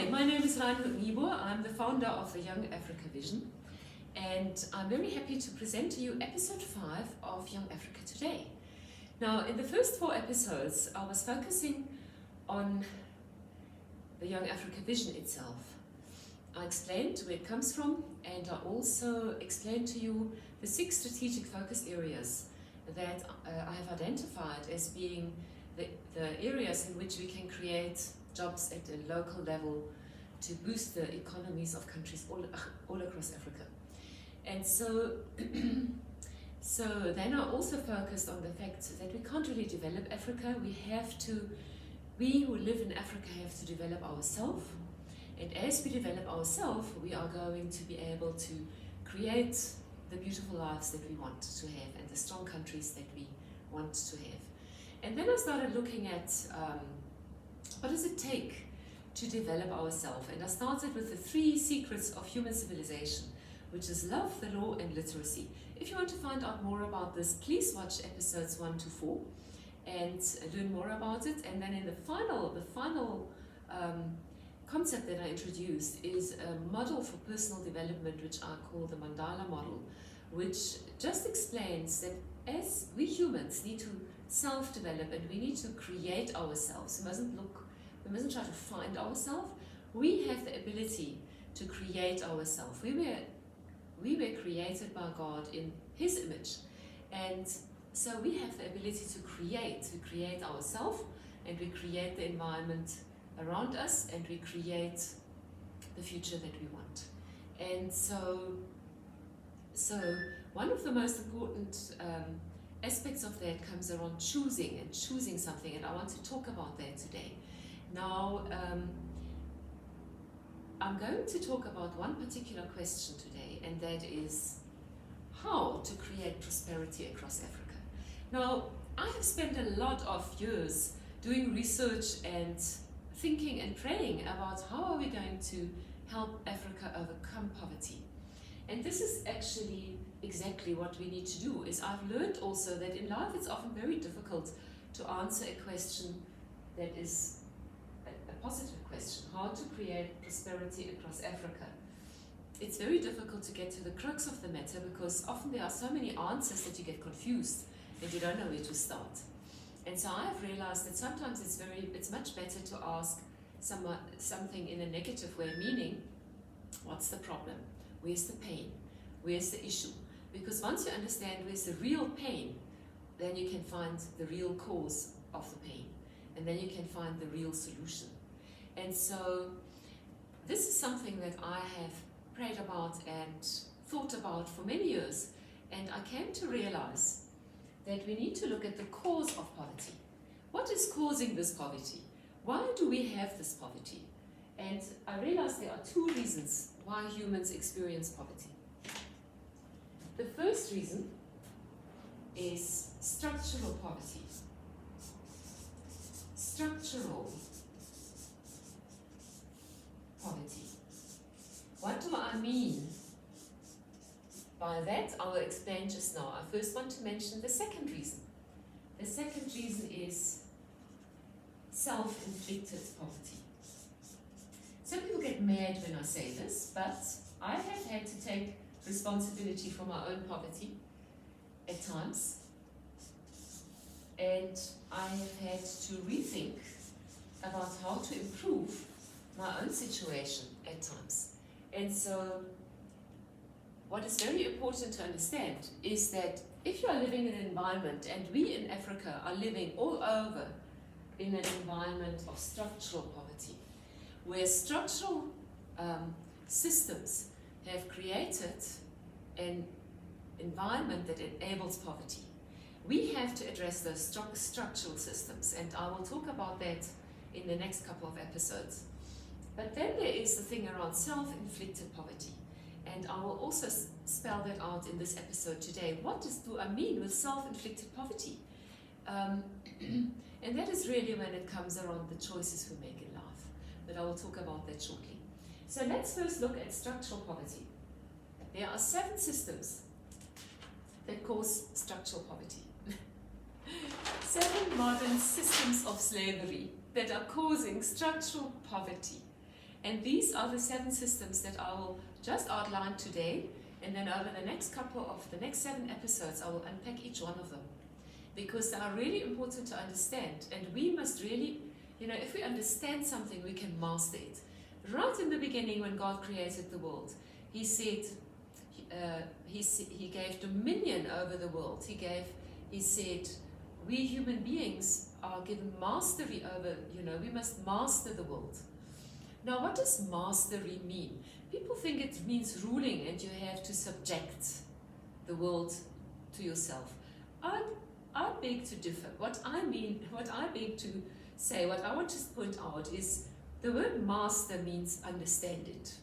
Hi, my name is Ive. I'm the founder of the Young Africa Vision, and I'm very happy to present to you episode 5 of Young Africa Today. Now, in the first 4 episodes, I was focusing on the Young Africa Vision itself. I explained where it comes from, and I also explained to you the 6 strategic focus areas that I have identified as being the areas in which we can create jobs at a local level to boost the economies of countries all across Africa. And so, then I also focused on the fact that we can't really develop Africa. We who live in Africa have to develop ourselves. And as we develop ourselves, we are going to be able to create the beautiful lives that we want to have and the strong countries that we want to have. And then I started looking at what does it take to develop ourselves? And I started with the 3 secrets of human civilization, which is love, the law, and literacy. If you want to find out more about this, please watch episodes 1 to 4 and learn more about it. And then in the final concept that I introduced is a model for personal development, which I call the Mandala model, which just explains that as we humans need to self-develop and we need to create ourselves, we mustn't try to find ourselves. We have the ability to create ourselves. We were created by God in His image, and so we have the ability to create ourselves, and we create the environment around us, and we create the future that we want. And so one of the most important aspects of that comes around choosing something, and I want to talk about that today. Now, I'm going to talk about one particular question today, and that is how to create prosperity across Africa. Now, I have spent a lot of years doing research and thinking and praying about how are we going to help Africa overcome poverty. And this is actually exactly what we need to do. Is I've learned also that in life it's often very difficult to answer a question that is a positive question, how to create prosperity across Africa. It's very difficult to get to the crux of the matter because often there are so many answers that you get confused and you don't know where to start. And so I have realized that sometimes it's much better to ask something in a negative way, meaning, what's the problem? Where's the pain? Where's the issue? Because once you understand where's the real pain, then you can find the real cause of the pain. And then you can find the real solution. And so this is something that I have prayed about and thought about for many years. And I came to realize that we need to look at the cause of poverty. What is causing this poverty? Why do we have this poverty? And I realized there are 2 reasons why humans experience poverty. The first reason is structural poverty. Structural poverty. What do I mean by that? I will explain just now. I first want to mention the second reason. The second reason is self-inflicted poverty. Some people get mad when I say this, but I have had to take responsibility for my own poverty at times, and I have had to rethink about how to improve my own situation at times. And so what is very important to understand is that if you are living in an environment, and we in Africa are living all over in an environment of structural poverty, where structural systems have created an environment that enables poverty. We have to address those structural systems, and I will talk about that in the next couple of episodes. But then there is the thing around self-inflicted poverty, and I will also spell that out in this episode today. What do I mean with self-inflicted poverty? And that is really when it comes around the choices we make in life, but I will talk about that shortly. So let's first look at structural poverty. There are 7 systems that cause structural poverty. 7 modern systems of slavery that are causing structural poverty. And these are the 7 systems that I will just outline today, and then over the next 7 episodes, I will unpack each one of them, because they are really important to understand. And we must really, if we understand something, we can master it. Right in the beginning, when God created the world, He said, He gave dominion over the world. He said, we human beings are given mastery over, we must master the world. Now, what does mastery mean? People think it means ruling and you have to subject the world to yourself. I beg to differ. What I beg to say, what I want to point out is the word master means understand it.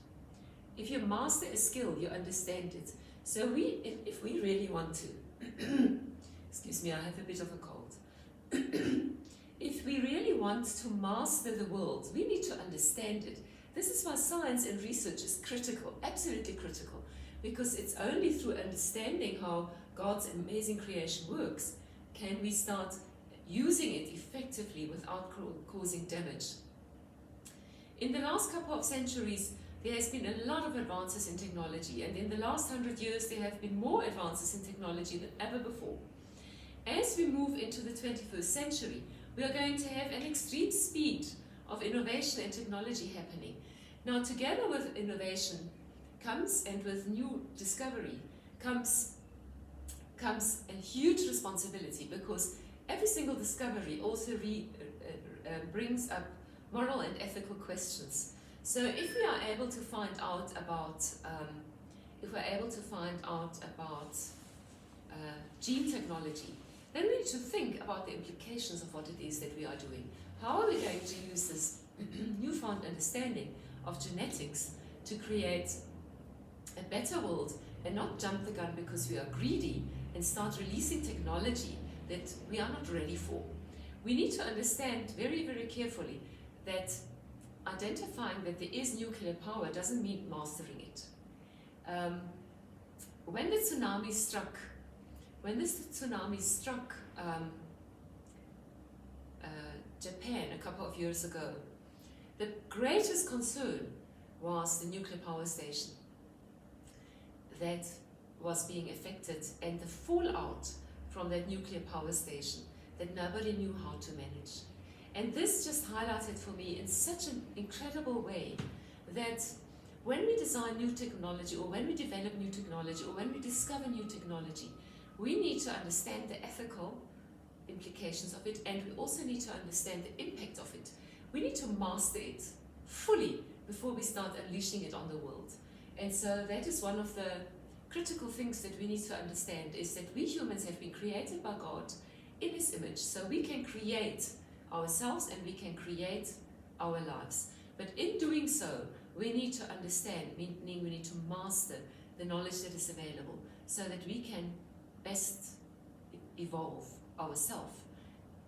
If you master a skill, you understand it. So if we really want to, excuse me, I have a bit of a cold. If we really want to master the world, we need to understand it. This is why science and research is critical, absolutely critical, because it's only through understanding how God's amazing creation works can we start using it effectively without causing damage. In the last couple of centuries, there has been a lot of advances in technology, and in the last 100 years, there have been more advances in technology than ever before. As we move into the 21st century, we are going to have an extreme speed of innovation and technology happening. Now, together with innovation comes, and with new discovery, comes a huge responsibility, because every single discovery also brings up moral and ethical questions. So if we are able to find out about, gene technology, then we need to think about the implications of what it is that we are doing. How are we going to use this newfound understanding of genetics to create a better world and not jump the gun because we are greedy and start releasing technology that we are not ready for? We need to understand very, very carefully that identifying that there is nuclear power doesn't mean mastering it. When the tsunami struck Japan a couple of years ago, the greatest concern was the nuclear power station that was being affected, and the fallout from that nuclear power station that nobody knew how to manage. And this just highlighted for me in such an incredible way that when we design new technology, or when we develop new technology, or when we discover new technology, we need to understand the ethical implications of it, and we also need to understand the impact of it. We need to master it fully before we start unleashing it on the world. And so that is one of the critical things that we need to understand, is that we humans have been created by God in His image, so we can create ourselves and we can create our lives. But in doing so, we need to understand, meaning we need to master the knowledge that is available, so that we can best evolve ourselves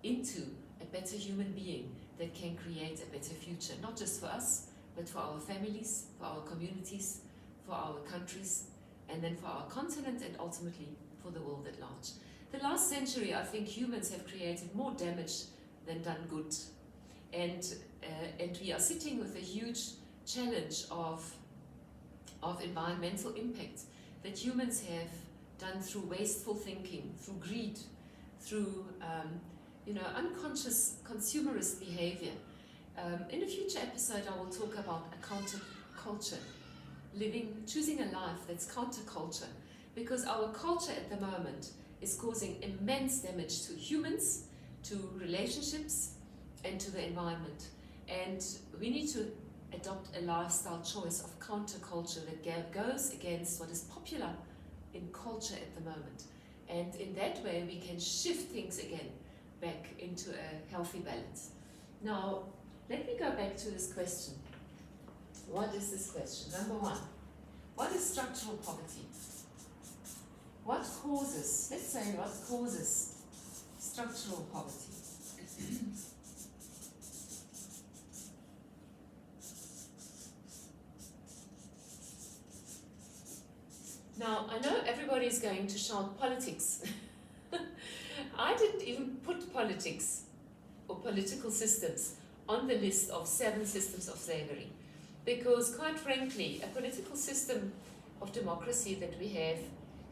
into a better human being that can create a better future, not just for us, but for our families, for our communities, for our countries, and then for our continent, and ultimately for the world at large. The last century, I think humans have created more damage than done good. And we are sitting with a huge challenge of environmental impact that humans have done through wasteful thinking, through greed, through unconscious consumerist behavior. In a future episode, I will talk about a counterculture, choosing a life that's counterculture, because our culture at the moment is causing immense damage to humans, to relationships, and to the environment. And we need to adopt a lifestyle choice of counterculture that goes against what is popular in culture at the moment. And in that way, we can shift things again back into a healthy balance. Now, let me go back to this question. What is this question? Number one, what is structural poverty? What causes structural poverty? Now, I know everybody's going to shout politics. I didn't even put politics or political systems on the list of 7 systems of slavery. Because quite frankly, a political system of democracy that we have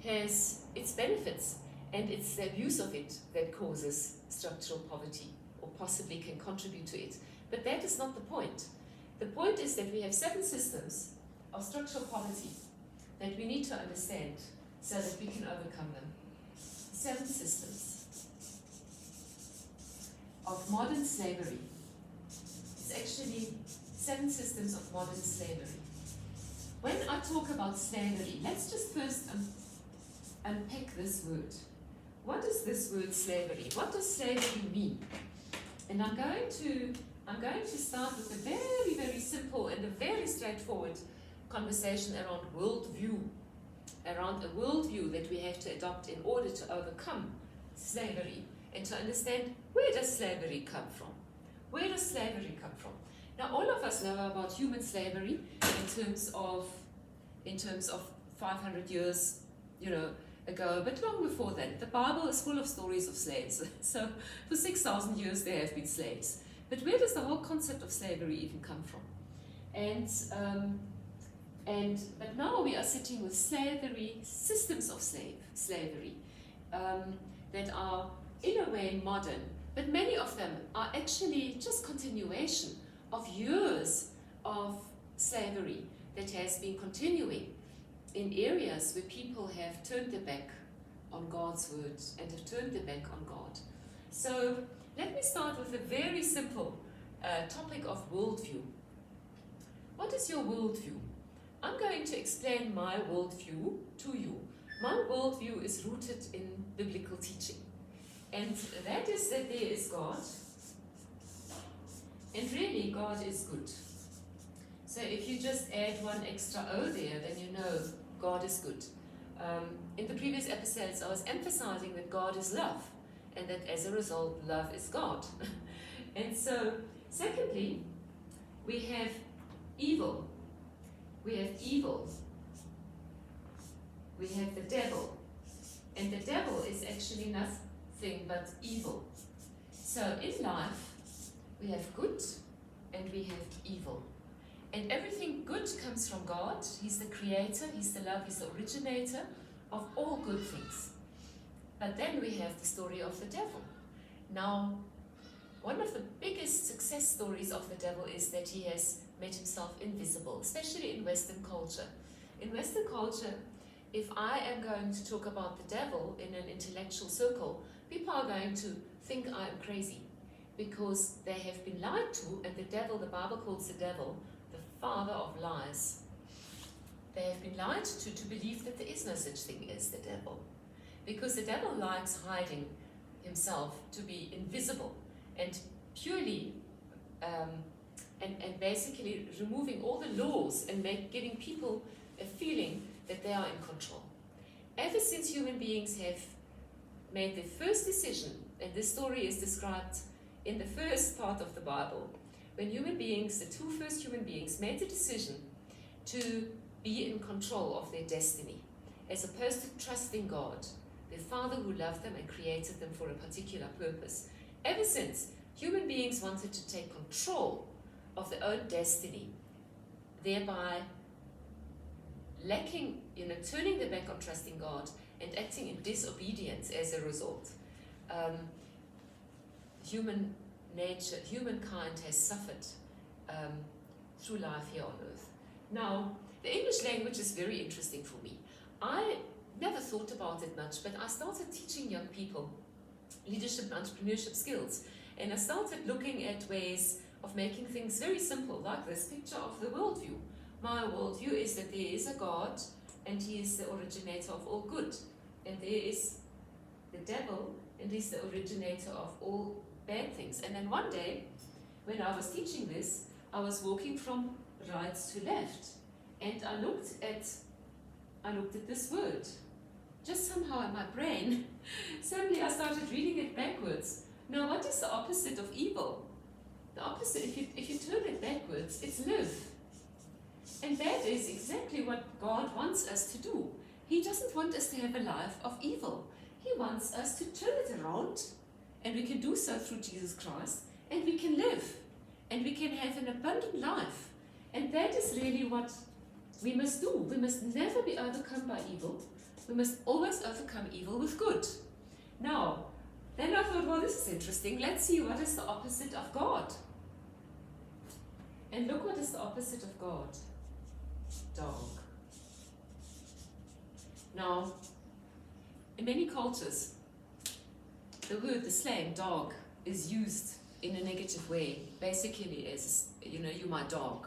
has its benefits, and it's the abuse of it that causes structural poverty, or possibly can contribute to it. But that is not the point. The point is that we have 7 systems of structural poverty that we need to understand so that we can overcome them. 7 systems of modern slavery. It's actually 7 systems of modern slavery. When I talk about slavery, let's just first unpack this word. What is this word slavery? What does slavery mean? And I'm going to start with a very, very simple and a very straightforward conversation around worldview, around a worldview that we have to adopt in order to overcome slavery and to understand, where does slavery come from? Where does slavery come from? Now, all of us know about human slavery in terms of 500 years, ago, but long before that. The Bible is full of stories of slaves. So for 6,000 years there have been slaves. But where does the whole concept of slavery even come from? But now we are sitting with slavery, systems of slavery that are in a way modern, but many of them are actually just continuation of years of slavery that has been continuing in areas where people have turned their back on God's words and have turned their back on God. So let me start with a very simple topic of worldview. What is your worldview? I'm going to explain my worldview to you. My worldview is rooted in biblical teaching. And that is that there is God. And really, God is good. So if you just add one extra O there, then you know God is good. In the previous episodes, I was emphasizing that God is love, and that as a result, love is God. And so, secondly, we have evil. We have evil. We have the devil. And the devil is actually nothing but evil. So in life, we have good and we have evil. And everything good comes from God. He's the creator, He's the love, He's the originator of all good things. But then we have the story of the devil. Now, one of the biggest success stories of the devil is that he has made himself invisible, especially in Western culture. In Western culture, if I am going to talk about the devil in an intellectual circle, people are going to think I am crazy because they have been lied to, and the devil, the Bible calls the devil the father of lies. They have been lied to believe that there is no such thing as the devil, because the devil likes hiding himself to be invisible and purely and basically removing all the laws and giving people a feeling that they are in control. Ever since human beings have made their first decision, and this story is described in the first part of the Bible, when human beings, the 2 first human beings, made the decision to be in control of their destiny, as opposed to trusting God, their Father who loved them and created them for a particular purpose. Ever since, human beings wanted to take control of their own destiny, thereby turning their back on trusting God and acting in disobedience as a result. Humankind has suffered through life here on earth. Now, the English language is very interesting for me. I never thought about it much, but I started teaching young people leadership and entrepreneurship skills, and I started looking at ways of making things very simple, like this picture of the worldview. My worldview is that there is a God, and He is the originator of all good, and there is the devil, and He's the originator of all bad things. And then one day, when I was teaching this, I was walking from right to left, and I looked at this word. Just somehow in my brain, suddenly I started reading it backwards. Now, what is the opposite of evil? The opposite, if you turn it backwards, it's live. And that is exactly what God wants us to do. He doesn't want us to have a life of evil. He wants us to turn it around, and we can do so through Jesus Christ, and we can live, and we can have an abundant life. And And that is really what we must do. We must never be overcome by evil. We must always overcome evil with good. Now, then I thought, well, this is interesting. Let's see what is the opposite of God. And look what is the opposite of God. Dog. Now, in many cultures, the slang dog is used in a negative way, basically as, you're my dog,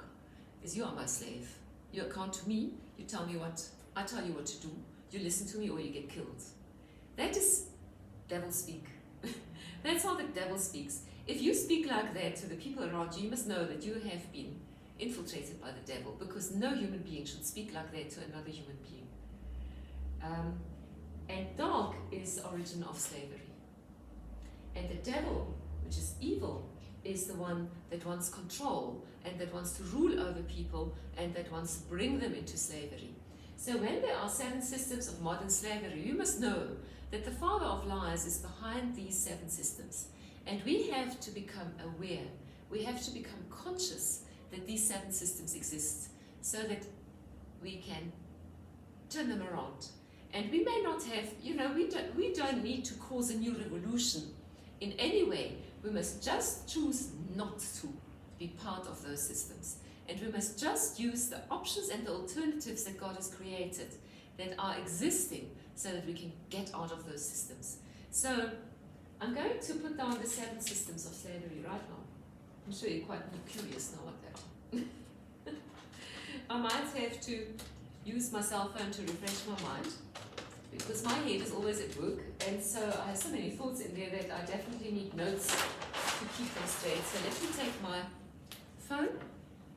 as you are my slave. You account to me, you tell me what, I tell you what to do, you listen to me or you get killed. That is devil speak. That's how the devil speaks. If you speak like that to the people around you, you must know that you have been infiltrated by the devil, because no human being should speak like that to another human being. And dog is the origin of slavery. And the devil, which is evil, is the one that wants control and that wants to rule over people and that wants to bring them into slavery. So when there are 7 systems of modern slavery, you must know that the father of lies is behind these 7 systems. And we have to become aware, we have to become conscious that these 7 systems exist so that we can turn them around. And we may not have, we don't need to cause a new revolution in any way. We must just choose not to be part of those systems. And we must just use the options and the alternatives that God has created that are existing so that we can get out of those systems. So I'm going to put down the 7 systems of slavery right now. I'm sure you're quite curious now what they are. I might have to use my cell phone to refresh my mind, because my head is always at work, and so I have so many thoughts in there that I definitely need notes to keep them straight. So let me take my phone.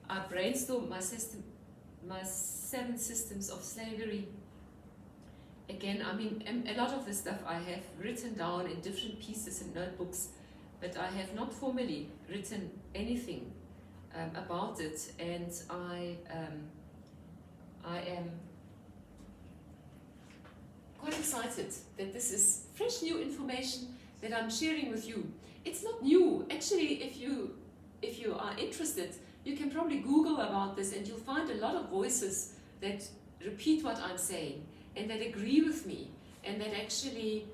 I brainstorm my 7 systems of slavery. Again, a lot of the stuff I have written down in different pieces and notebooks, but I have not formally written anything about it, and I am quite excited that this is fresh new information that I'm sharing with you. It's not new. Actually, if you are interested, you can probably Google about this and you'll find a lot of voices that repeat what I'm saying and that agree with me and that actually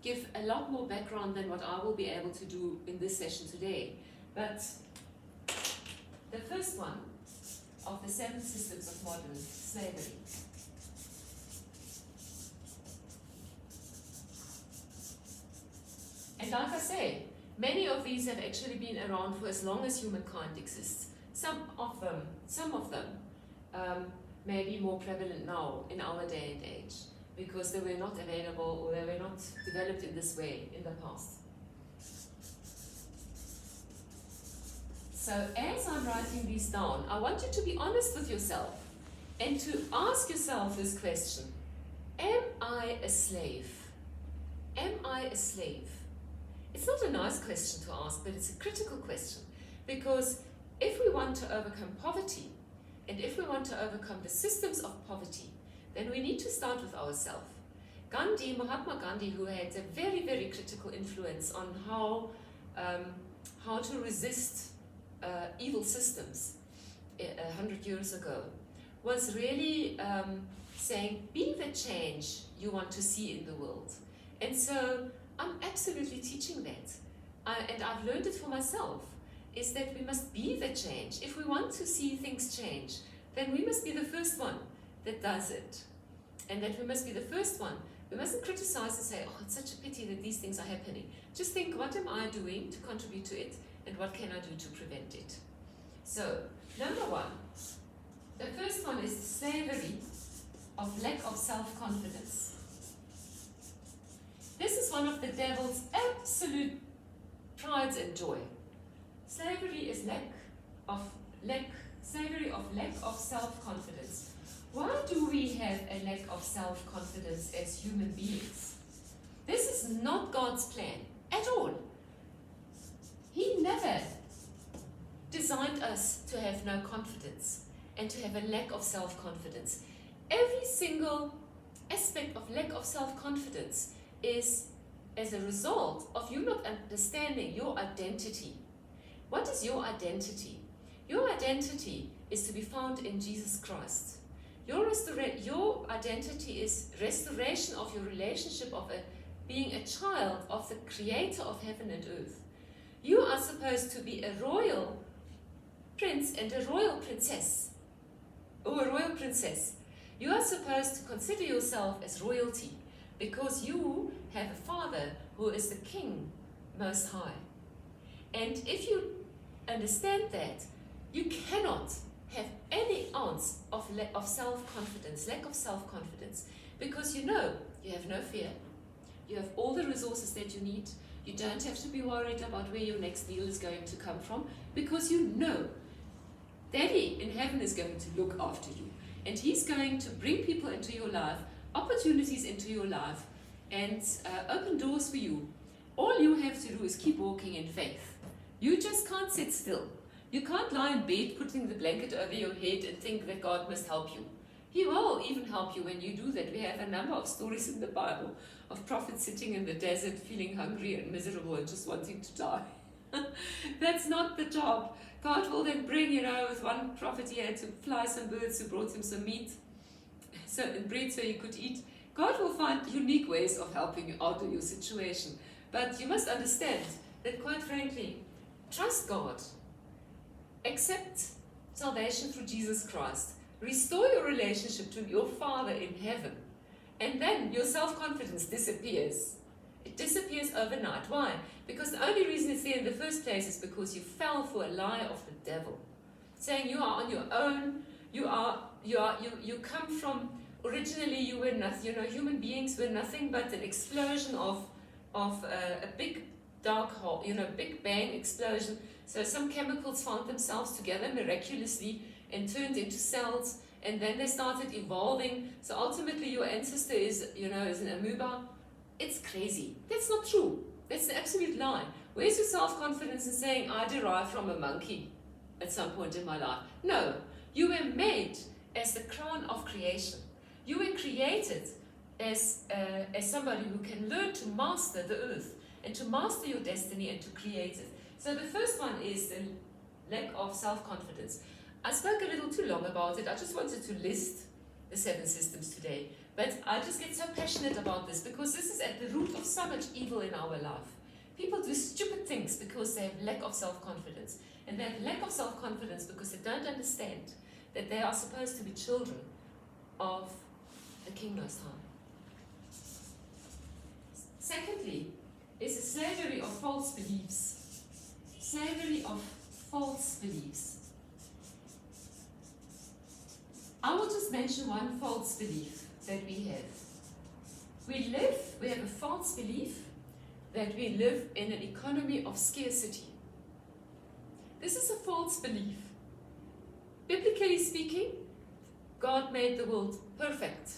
give a lot more background than what I will be able to do in this session today. But the first one of the 7 systems of modern slavery. And like I say, many of these have actually been around for as long as humankind exists. Some of them may be more prevalent now in our day and age because they were not available or they were not developed in this way in the past. So as I'm writing these down, I want you to be honest with yourself and to ask yourself this question: am I a slave? Am I a slave? It's not a nice question to ask, but it's a critical question, because if we want to overcome poverty and if we want to overcome the systems of poverty, then we need to start with ourselves. Mahatma Gandhi, who had a very, very critical influence on how to resist evil systems 100 years ago, was really saying, be the change you want to see in the world. And so I'm absolutely teaching that. And I've learned it for myself, is that we must be the change. If we want to see things change, then we must be the first one that does it. And that we must be the first one. We mustn't criticize and say, oh, it's such a pity that these things are happening. Just think, what am I doing to contribute to it? And what can I do to prevent it? So, number 1, the first one is the slavery of lack of self-confidence. This is one of the devil's absolute prides and joy. Slavery is lack of self-confidence. Why do we have a lack of self-confidence as human beings? This is not God's plan at all. He never designed us to have no confidence and to have a lack of self-confidence. Every single aspect of lack of self-confidence is as a result of you not understanding your identity. What is your identity? Your identity is to be found in Jesus Christ. Your identity is restoration of your relationship of being a child of the creator of heaven and earth. You are supposed to be a royal prince and a royal princess, or a royal princess. You are supposed to consider yourself as royalty because you have a father who is the King Most High. And if you understand that, you cannot have any ounce of self-confidence, lack of self-confidence, because you know you have no fear. You have all the resources that you need. You don't have to be worried about where your next meal is going to come from, because you know Daddy in heaven is going to look after you. And he's going to bring people into your life, opportunities into your life, and open doors for you. All you have to do is keep walking in faith. You just can't sit still. You can't lie in bed putting the blanket over your head and think that God must help you. He will even help you when you do that. We have a number of stories in the Bible of prophets sitting in the desert feeling hungry and miserable and just wanting to die. That's not the job. God will then bring, with one prophet he had to fly some birds who brought him some meat and bread so he could eat. God will find unique ways of helping you out of your situation. But you must understand that, quite frankly, trust God. Accept salvation through Jesus Christ. Restore your relationship to your Father in heaven. And then your self-confidence disappears. It disappears overnight. Why? Because the only reason it's there in the first place is because you fell for a lie of the devil, saying you are on your own. You come from, originally you were nothing. Human beings were nothing but an explosion of a big dark hole. Big bang explosion. So some chemicals found themselves together miraculously and turned into cells, and then they started evolving. So ultimately your ancestor is an amoeba. It's crazy. That's not true. That's an absolute lie. Where's your self-confidence in saying, I derive from a monkey at some point in my life? No. You were made as the crown of creation. You were created as somebody who can learn to master the earth and to master your destiny and to create it. So the first one is the lack of self-confidence. I spoke a little too long about it. I just wanted to list the 7 systems today. But I just get so passionate about this because this is at the root of so much evil in our life. People do stupid things because they have lack of self-confidence. And they have lack of self-confidence because they don't understand that they are supposed to be children of the King Most High. Secondly, is a slavery of false beliefs. Slavery of false beliefs. I will just mention one false belief that we have. We have a false belief that we live in an economy of scarcity. This is a false belief. Biblically speaking, God made the world perfect.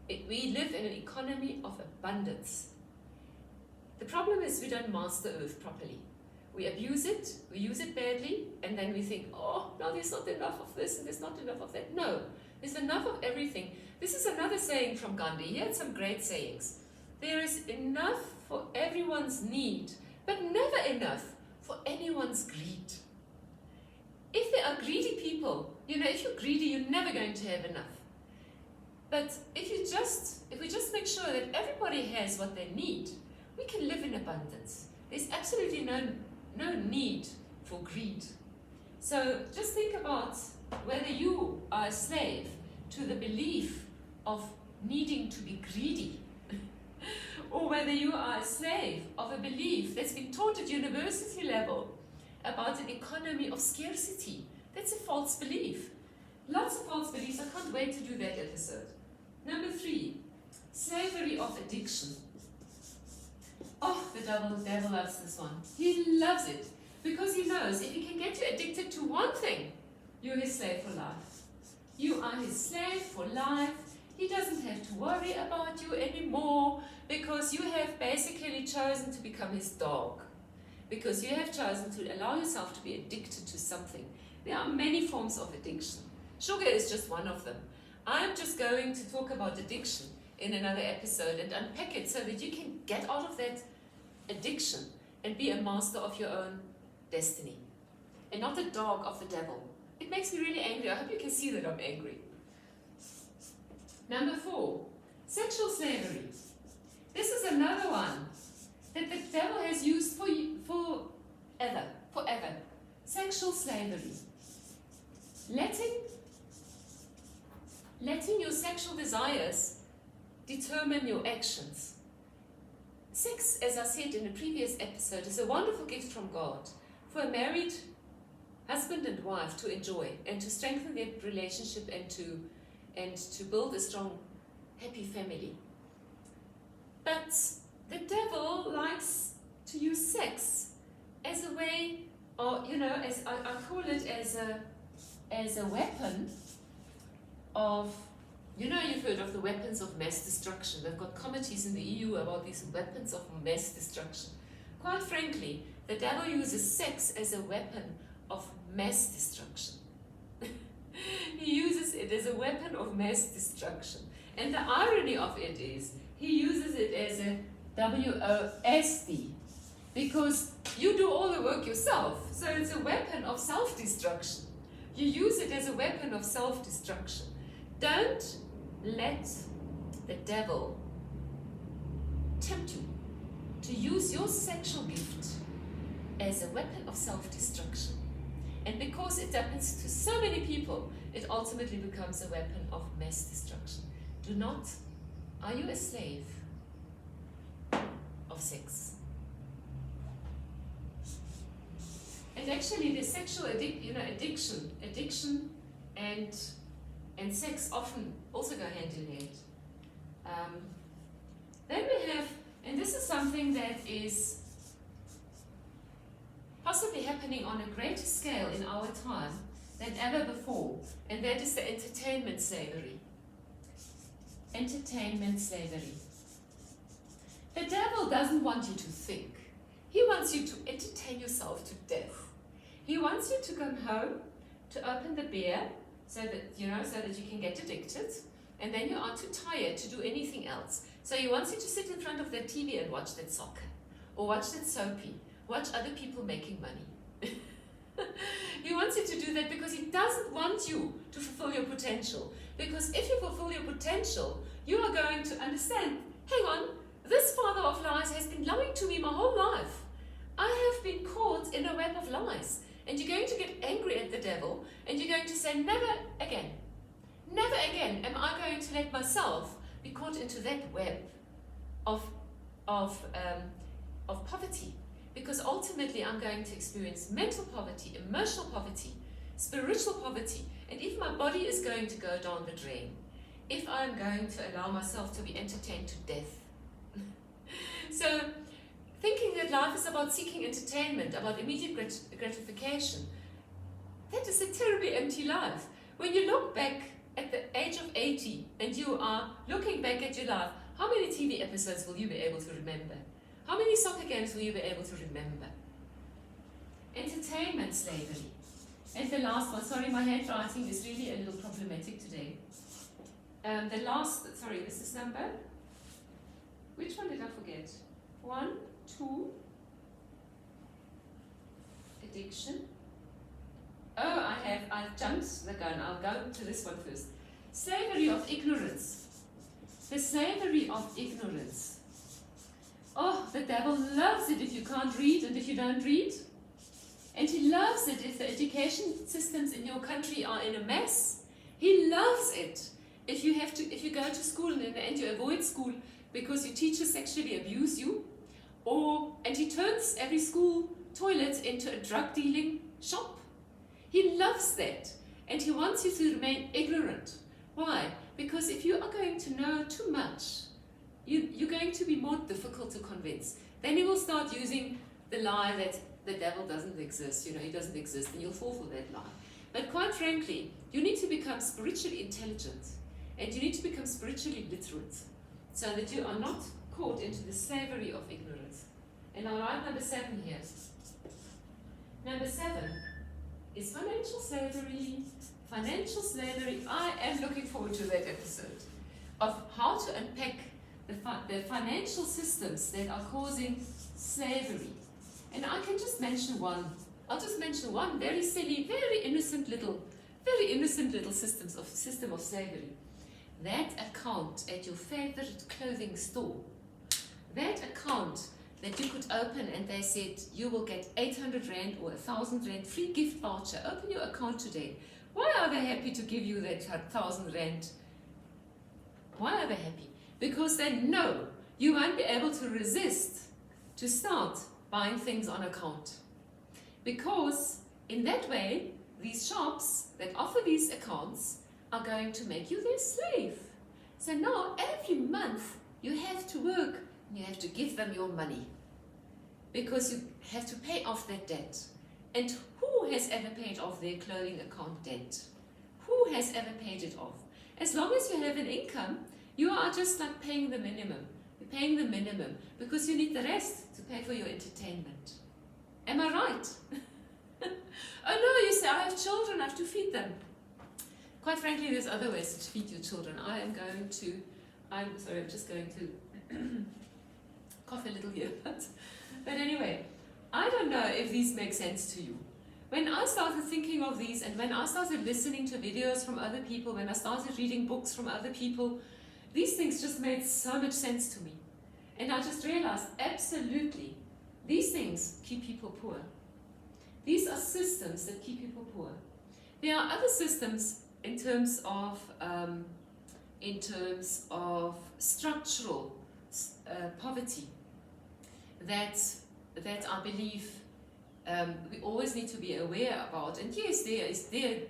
We live in an economy of abundance. The problem is we don't master earth properly. We abuse it, we use it badly, and then we think, oh, no, there's not enough of this and there's not enough of that. No, there's enough of everything. This is another saying from Gandhi. He had some great sayings. There is enough for everyone's need, but never enough for anyone's greed. If there are greedy people, if you're greedy, you're never going to have enough. But if we just make sure that everybody has what they need, we can live in abundance. There's absolutely no need for greed. So just think about whether you are a slave to the belief of needing to be greedy, or whether you are a slave of a belief that's been taught at university level about an economy of scarcity. That's a false belief. Lots of false beliefs. I can't wait to do that episode. Number 3, slavery of addiction. Oh, the devil loves this one. He loves it because he knows if he can get you addicted to one thing, you're his slave for life. You are his slave for life. He doesn't have to worry about you anymore because you have basically chosen to become his dog. Because you have chosen to allow yourself to be addicted to something. There are many forms of addiction. Sugar is just one of them. I'm just going to talk about addiction in another episode and unpack it so that you can get out of that addiction and be a master of your own destiny. and not the dog of the devil. It makes me really angry. I hope you can see that I'm angry. Number 4, sexual slavery. This is another one that the devil has used forever. Sexual slavery. Letting your sexual desires determine your actions. Sex, as I said in a previous episode, is a wonderful gift from God for a married husband and wife to enjoy and to strengthen their relationship and to build a strong, happy family. But the devil likes to use sex as a way, or as I call it, as a weapon of, you've heard of the weapons of mass destruction. They've got committees in the EU about these weapons of mass destruction. Quite frankly, the devil uses sex as a weapon of mass destruction. He uses it as a weapon of mass destruction. And the irony of it is, he uses it as a WOSD, because you do all the work yourself, so it's a weapon of self-destruction. You use it as a weapon of self-destruction. Don't let the devil tempt you to use your sexual gift as a weapon of self-destruction. And because it happens to so many people, it ultimately becomes a weapon of mass destruction. Are you a slave of sex? And actually the sexual addiction and sex often also go hand in hand. Then we have, and this is something that is possibly happening on a greater scale in our time than ever before, and that is the entertainment slavery. Entertainment slavery. The devil doesn't want you to think. He wants you to entertain yourself to death. He wants you to come home, to open the beer, so that you can get addicted, and then you are too tired to do anything else. So he wants you to sit in front of the TV and watch that soccer, or watch that soapy, watch other people making money. He wants you to do that because he doesn't want you to fulfill your potential. Because if you fulfill your potential, you are going to understand, hang on, this father of lies has been lying to me my whole life. I have been caught in a web of lies. And you're going to get angry at the devil, and you're going to say, never again am I going to let myself be caught into that web of poverty. Because ultimately I'm going to experience mental poverty, emotional poverty, spiritual poverty, and if my body is going to go down the drain, if I'm going to allow myself to be entertained to death. So, thinking that life is about seeking entertainment, about immediate gratification, that is a terribly empty life. When you look back at the age of 80 and you are looking back at your life, how many TV episodes will you be able to remember? How many soccer games will you be able to remember? Entertainment slavery. And the last one, sorry, my handwriting is really a little problematic today. This is number, which one did I forget? 1, 2, addiction. Oh, I've jumped the gun. I'll go to this one first. Slavery of ignorance. The slavery of ignorance. Oh, the devil loves it if you can't read and if you don't read. And he loves it if the education systems in your country are in a mess. He loves it if you go to school and you avoid school because your teacher sexually abuse you. And he turns every school toilet into a drug dealing shop. He loves that. And he wants you to remain ignorant. Why? Because if you are going to know too much, you're going to be more difficult to convince. Then he will start using the lie that the devil doesn't exist, he doesn't exist, and you'll fall for that lie. But quite frankly, you need to become spiritually intelligent, and you need to become spiritually literate, so that you are not caught into the slavery of ignorance. And I'll write number 7 here. Number 7 is financial slavery. Financial slavery. I am looking forward to that episode of how to unpack the financial systems that are causing slavery. And I can just mention one I'll just mention one very silly, very innocent little system of slavery. That account at your favorite clothing store, that account that you could open and they said you will get 800 Rand or 1,000 Rand free gift voucher. Open your account today. Why are they happy to give you that 1,000 Rand? Why are they happy? Because they know you won't be able to resist to start buying things on account. Because in that way, these shops that offer these accounts are going to make you their slave. So now every month you have to work and you have to give them your money because you have to pay off that debt. And who has ever paid off their clothing account debt? Who has ever paid it off? As long as you have an income, you are just like paying the minimum. You're paying the minimum because you need the rest to pay for your entertainment. Am I right? Oh no, you say, I have children, I have to feed them. Quite frankly, there's other ways to feed your children. I'm just going to cough a little here. But anyway, I don't know if these make sense to you. When I started thinking of these and when I started listening to videos from other people, when I started reading books from other people, these things just made so much sense to me. And I just realized, absolutely, these things keep people poor. These are systems that keep people poor. There are other systems in terms of structural poverty that I believe we always need to be aware about. And yes, there is the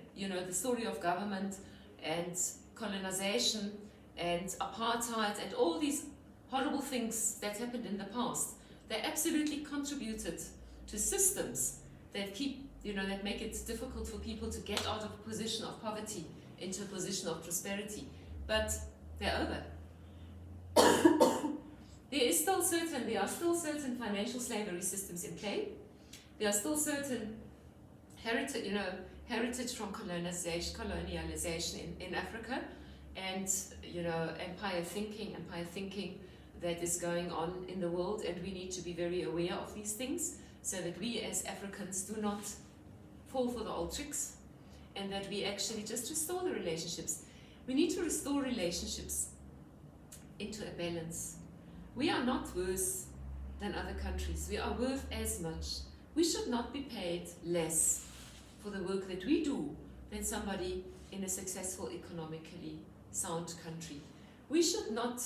story of government and colonization and apartheid and all these horrible things that happened in the past. They absolutely contributed to systems that that make it difficult for people to get out of a position of poverty into a position of prosperity. But they're over. There are still certain financial slavery systems in play. There are still certain heritage from colonialization in Africa, and empire thinking that is going on in the world, and we need to be very aware of these things so that we as Africans do not fall for the old tricks, and that we actually just restore the relationships. We need to restore relationships into a balance. We are not worse than other countries. We are worth as much. We should not be paid less for the work that we do than somebody in a successful, economically sound country. We should not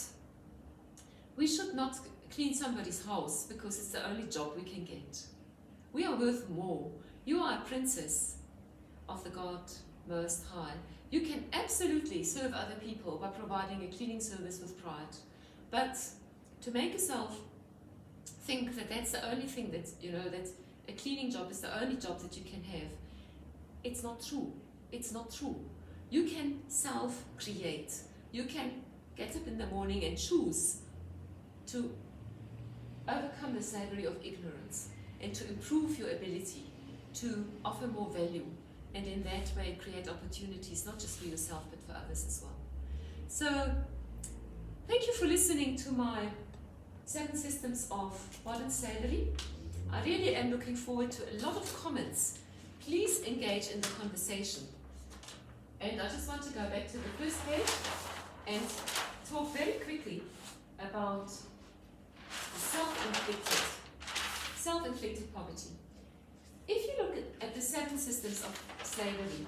clean somebody's house because it's the only job we can get. We are worth more. You are a princess of the God Most High. You can absolutely serve other people by providing a cleaning service with pride. But to make yourself think that that's the only thing that a cleaning job is the only job that you can have, it's not true. It's not true. You can self-create. You can get up in the morning and choose to overcome the slavery of ignorance and to improve your ability to offer more value, and in that way create opportunities not just for yourself but for others as well. So thank you for listening to my 7 systems of modern slavery. I really am looking forward to a lot of comments. Please engage in the conversation. And I just want to go back to the first page and talk very quickly about self-inflicted poverty. If you look at the 7 systems of slavery,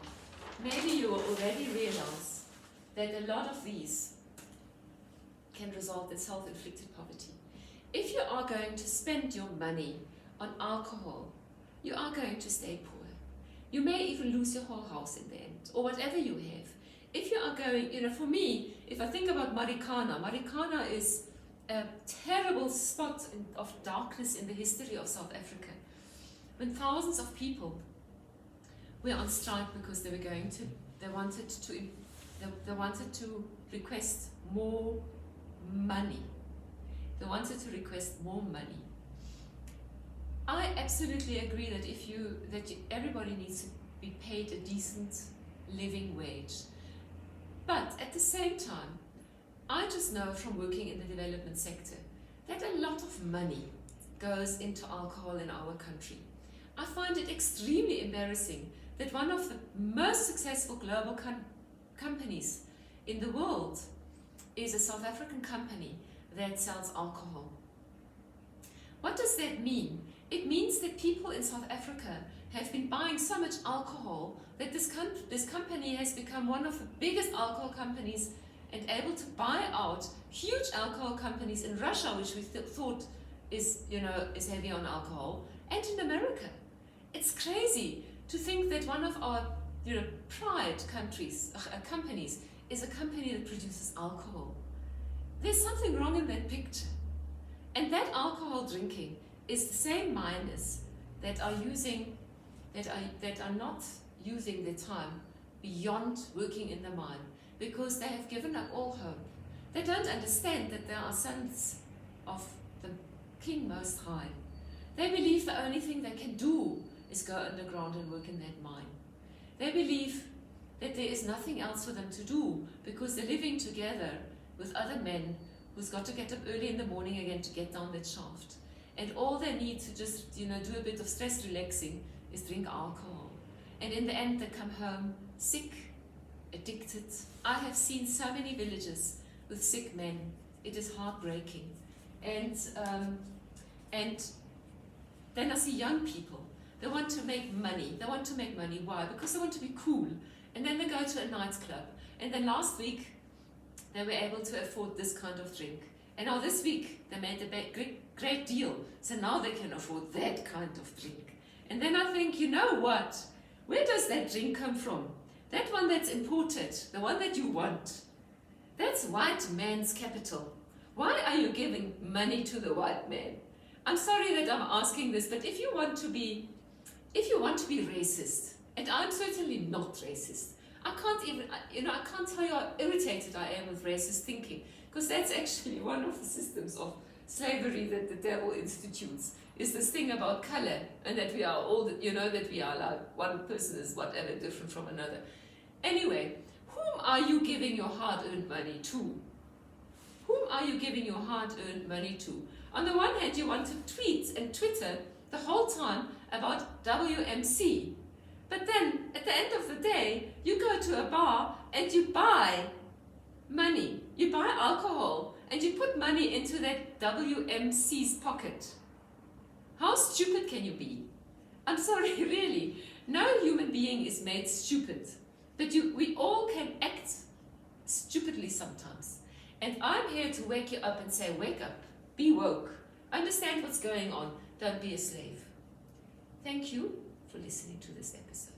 maybe you will already realize that a lot of these can result in self-inflicted poverty. If you are going to spend your money on alcohol, you are going to stay poor. You may even lose your whole house in the end, or whatever you have. If you are going, for me, if I think about Marikana is a terrible spot of darkness in the history of South Africa. When thousands of people were on strike because they wanted to request more money. They wanted to request more money. I absolutely agree that everybody needs to be paid a decent living wage. But at the same time, I just know from working in the development sector that a lot of money goes into alcohol in our country. I find it extremely embarrassing that one of the most successful global companies in the world is a South African company that sells alcohol. What does that mean? It means that people in South Africa have been buying so much alcohol that this company has become one of the biggest alcohol companies and able to buy out huge alcohol companies in Russia, which we thought is heavy on alcohol, and in America. It's crazy to think that one of our pride companies is a company that produces alcohol. There's something wrong in that picture. And that alcohol drinking is the same miners that are not using their time beyond working in the mine because they have given up all hope. They don't understand that they are sons of the King Most High. They believe the only thing they can do is go underground and work in that mine. They believe that there is nothing else for them to do because they're living together with other men who's got to get up early in the morning again to get down that shaft. And all they need to just do a bit of stress relaxing is drink alcohol. And in the end they come home sick, addicted. I have seen so many villages with sick men. It is heartbreaking. And then I see young people. They want to make money. They want to make money. Why? Because they want to be cool. And then they go to a nightclub. And then last week, they were able to afford this kind of drink. And now this week, they made a great deal. So now they can afford that kind of drink. And then I think, you know what? Where does that drink come from? That one that's imported, the one that you want. That's white man's capital. Why are you giving money to the white man? I'm sorry that I'm asking this, but if you want to be racist, and I'm certainly not racist, I can't tell you how irritated I am with racist thinking, because that's actually one of the systems of slavery that the devil institutes, is this thing about color, and that we are all, that we are like, one person is whatever different from another. Anyway, whom are you giving your hard-earned money to? Whom are you giving your hard-earned money to? On the one hand, you want to tweet and Twitter the whole time about WMC. But then, at the end of the day, you go to a bar and you buy money. You buy alcohol and you put money into that WMC's pocket. How stupid can you be? I'm sorry, really. No human being is made stupid. But we all can act stupidly sometimes. And I'm here to wake you up and say, wake up, be woke, understand what's going on, don't be a slave. Thank you for listening to this episode.